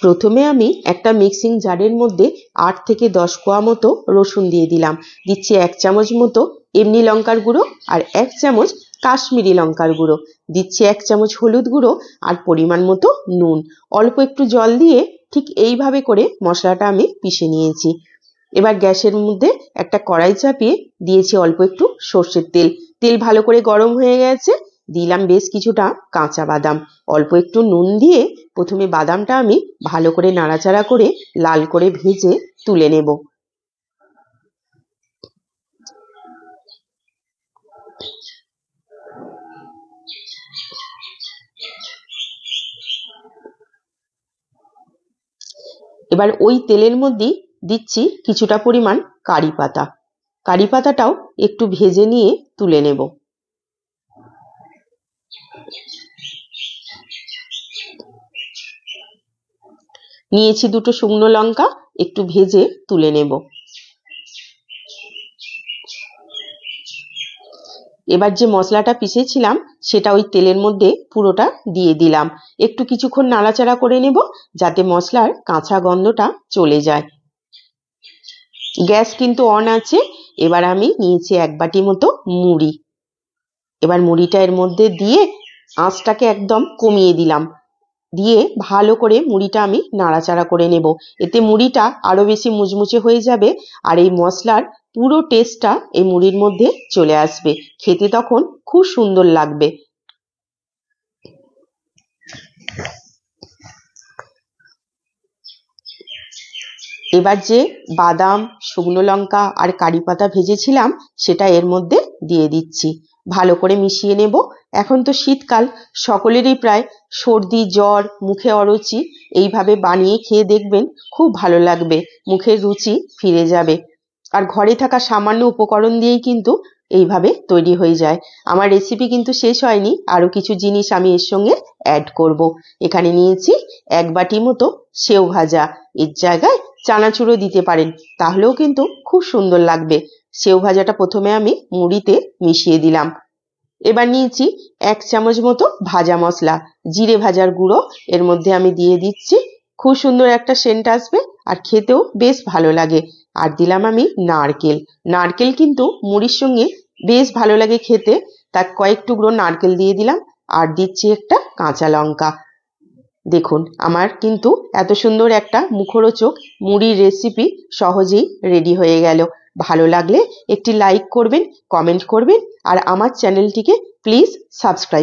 প্রথমে আমি একটা মিক্সিং জারের মধ্যে 8 থেকে 10 কোয়া মতো রসুন দিয়ে দিলাম। দিচ্ছি 1 চামচ মতো এমনি লঙ্কার গুঁড়ো আর 1 চামচ কাশ্মীরি লঙ্কার গুঁড়ো। দিচ্ছি 1 চামচ হলুদ গুঁড়ো আর পরিমাণ মতো নুন। অল্প একটু জল দিয়ে ঠিক এইভাবে করে মশলাটা আমি পিষে নিয়েছি। এবার গ্যাসের মধ্যে একটা কড়াই চাপিয়ে দিয়েছি অল্প একটু সর্ষের তেল। তেল ভালো করে গরম হয়ে গেছে, দিলাম বেশ কিছুটা কাঁচা বাদাম। অল্প একটু নুন দিয়ে প্রথমে বাদামটা আমি ভালো করে নাড়াচাড়া করে লাল করে ভেজে তুলে নেব। এবার ওই তেলের মধ্যে দিচ্ছি কিছুটা পরিমাণ কারি পাতা। কারি পাতাটাও একটু ভেজে নিয়ে তুলে নেব। নিয়েছি দুটো শুকনো লঙ্কা, একটু ভেজে তুলে নেব। এবার যে মশলাটা পিষেছিলাম সেটা ওই তেলের মধ্যে পুরোটা দিয়ে দিলাম। একটু কিছুক্ষণ নাড়াচাড়া করে নেব যাতে মশলার কাঁচা গন্ধটা চলে যায়। গ্যাস কিন্তু অন আছে। এবার আমি নিয়েছি 1 বাটি মতো মুড়ি। এবার মুড়িটা এর মধ্যে দিয়ে আঁচটাকে একদম কমিয়ে দিলাম। দিয়ে ভালো করে মুড়িটা আমি নাড়াচাড়া করে নেব। এতে মুড়িটা আরো বেশি মুচমুচে হয়ে যাবে আর এই মশলার পুরো টেস্টটা এই মুড়ির মধ্যে চলে আসবে। খেতে তখন খুব সুন্দর লাগবে। এবার যে বাদাম, শুকনো লঙ্কা আর কারি পাতা ভেজেছিলাম সেটা এর মধ্যে দিয়ে দিচ্ছি। ভালো করে মিশিয়ে নেব। এখন তো শীতকাল, সকলেরই প্রায় সর্দি, জ্বর, মুখে অরুচি। এইভাবে বানিয়ে খেয়ে দেখবেন, খুব ভালো লাগবে, মুখের রুচি ফিরে যাবে। আর ঘরে থাকা সামান্য উপকরণ দিয়েই কিন্তু এইভাবে তৈরি হয়ে যায়। আমার রেসিপি কিন্তু শেষ হয়নি, আরো কিছু জিনিস আমি এর সঙ্গে অ্যাড করব। এখানে নিয়েছি 1 বাটি মতো সেও ভাজা। এর জায়গায় চানাচুরও দিতে পারেন, তাহলেও কিন্তু খুব সুন্দর লাগবে। সেও ভাজাটা প্রথমে আমি মুড়িতে মিশিয়ে দিলাম। এবার নিয়েছি 1 চামচ মতো ভাজা মশলা, জিরে ভাজার গুঁড়ো এর মধ্যে আমি দিয়ে দিচ্ছি। খুব সুন্দর একটা সেন্ট আসবে আর খেতেও বেশ ভালো লাগে। আর দিলাম আমি নারকেল। নারকেল কিন্তু মুড়ির সঙ্গে বেশ ভালো লাগে খেতে, তার কয়েক টুকরো নারকেল দিয়ে দিলাম। আর দিচ্ছি একটা কাঁচা লঙ্কা। দেখুন, আমার কিন্তু এত সুন্দর একটা মুখরোচক মুড়ির রেসিপি সহজেই রেডি হয়ে গেল। ভালো লাগলে একটি লাইক করবেন, কমেন্ট করবেন আর আমার চ্যানেলটিকে প্লিজ সাবস্ক্রাইব